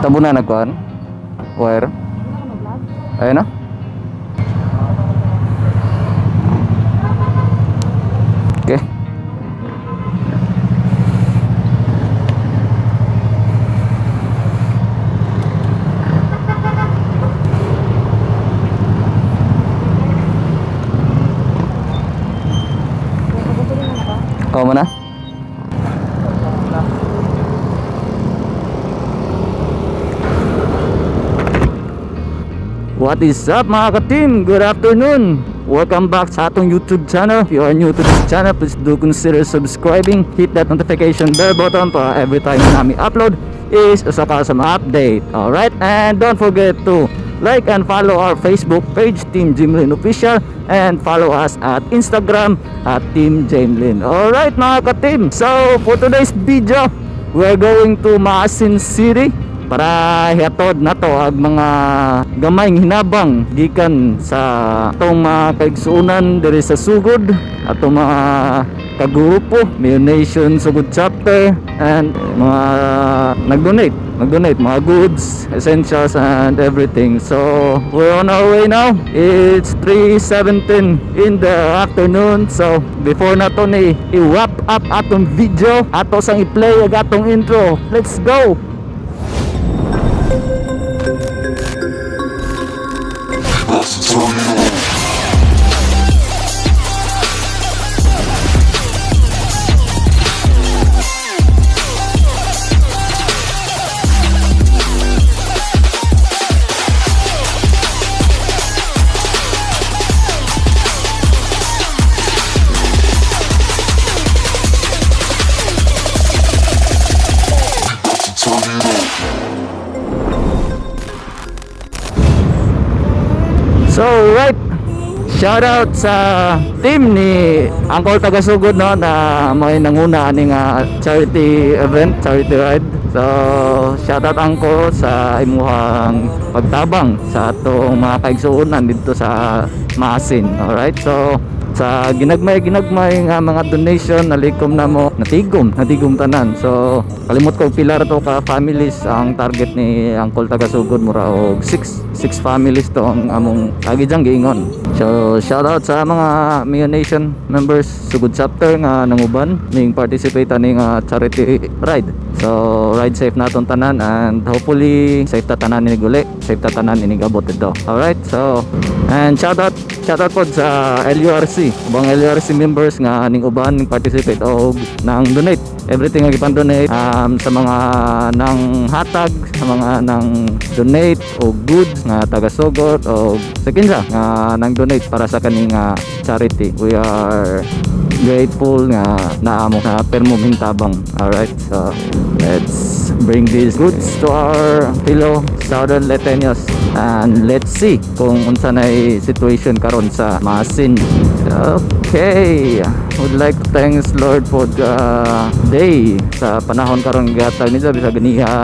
Tabo na nagkuhan? Wire? Ayun na? Okay. Kau mana? What is up mga ka-team? Good afternoon! Welcome back sa atong YouTube channel. If you are new to this channel, please do consider subscribing. Hit that notification bell button para every time na namin upload is usa ka sa mga update. Alright? And don't forget to like and follow our Facebook page, Team Jameleen Official, and follow us at Instagram at Team Jameleen. Alright mga ka-team, so for today's video, we're going to Maasin City para hiatod na to ang mga gamayng hinabang gikan sa atong mga kaigsuunan diri sa sugod, atong mga kagrupo, Mayon Nation Sugod Chapter, and mga nag-donate mga goods, essentials, and everything. So we're on our way now. It's 3:17 in the afternoon. So before na to ni i-wrap up atong video, ato sang i-play ang atong intro. Let's go. So right, shout out sa team ni Uncle Tagasugod no, na may nanguna aning charity event, charity ride. So shout out Uncle sa imuhang pagtabang sa atong mga kaigsuunan dito sa Maasin. Alright, so sa ginagmay nga mga donation nalikom na mo, natigom tanan. So kalimot ko pila ra to ka families ang target ni Uncle Tagasugod, mura og 6 families to ang among lagi diyang giingon. So shout out sa mga Mayon Nation members Sugod Chapter nga nanguban ning participate ning charity ride. So ride safe naton tanan, and hopefully safe ta tanan ni guli, safe ta tanan ini gabot dito. Alright, so and shout out po sa LURC, ubang LURC members nga ning uban ning participate o nang donate everything nga gipan-donate sa mga nang hatag, sa mga nang donate o goods nga taga-sugot o sa kinsa nga nang donate para sa kaning charity. We are grateful nga naamo na permo mintabang. Alright, so let's bring these goods to our fellow Southern Leyteños, and let's see kung unsa nay situation karon sa Maasin. Okay, would like to thanks Lord for the day sa panahon karon gatag ni bisa ganiha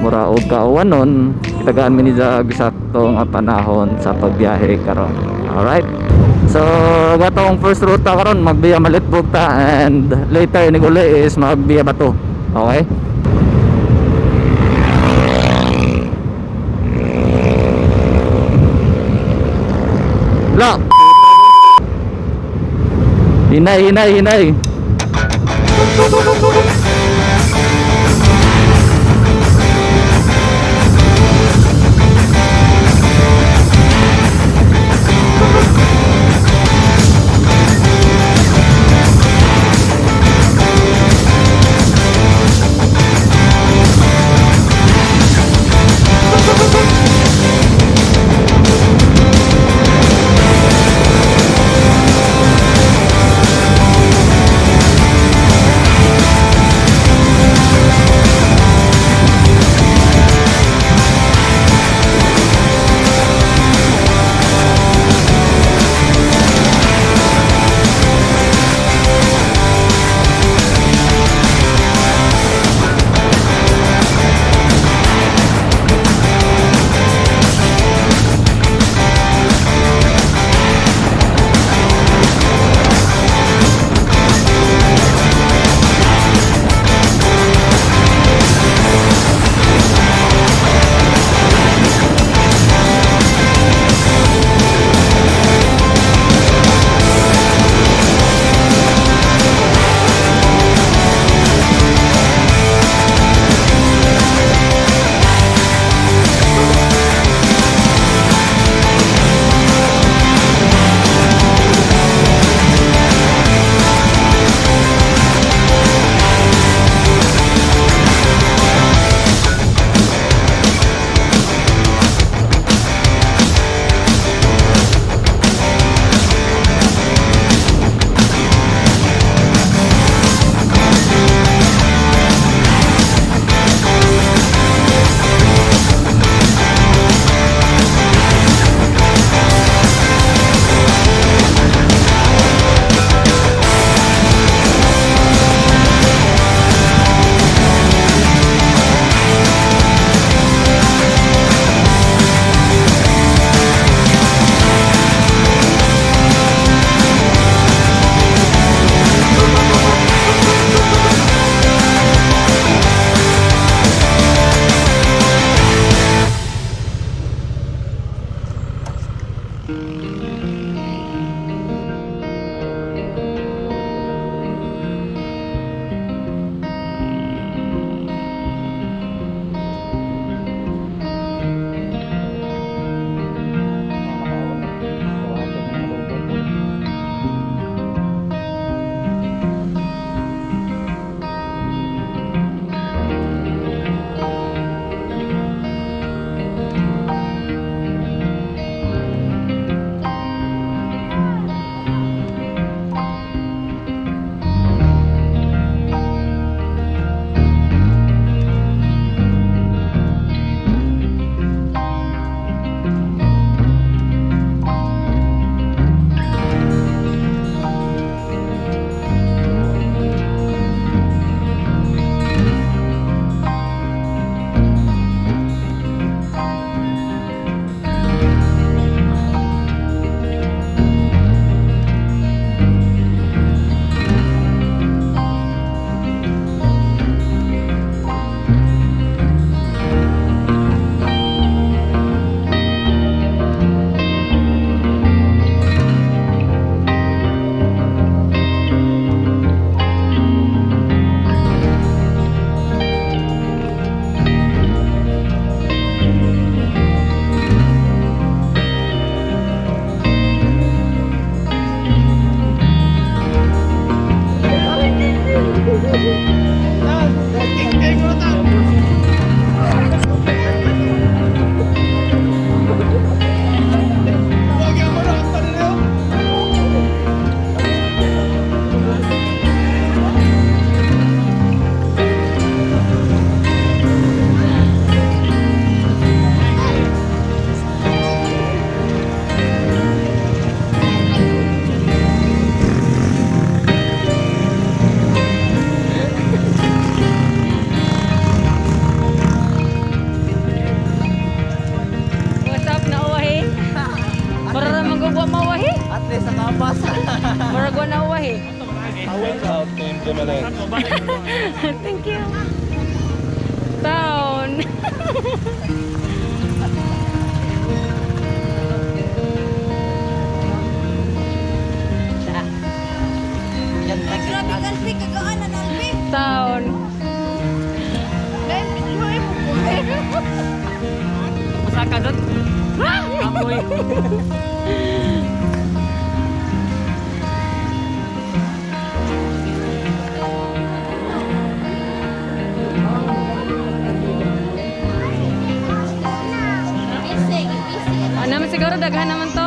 mura og kauwanon kitagaan mi ni bisakto nga panahon sa pagbiyahe karon. Alright, so gatong first ruta karon magbiya Malitbog ta, and later ni uli is magbiya Bato. Okay, lock. Hinay. Uy. Naman siguro daghan naman to.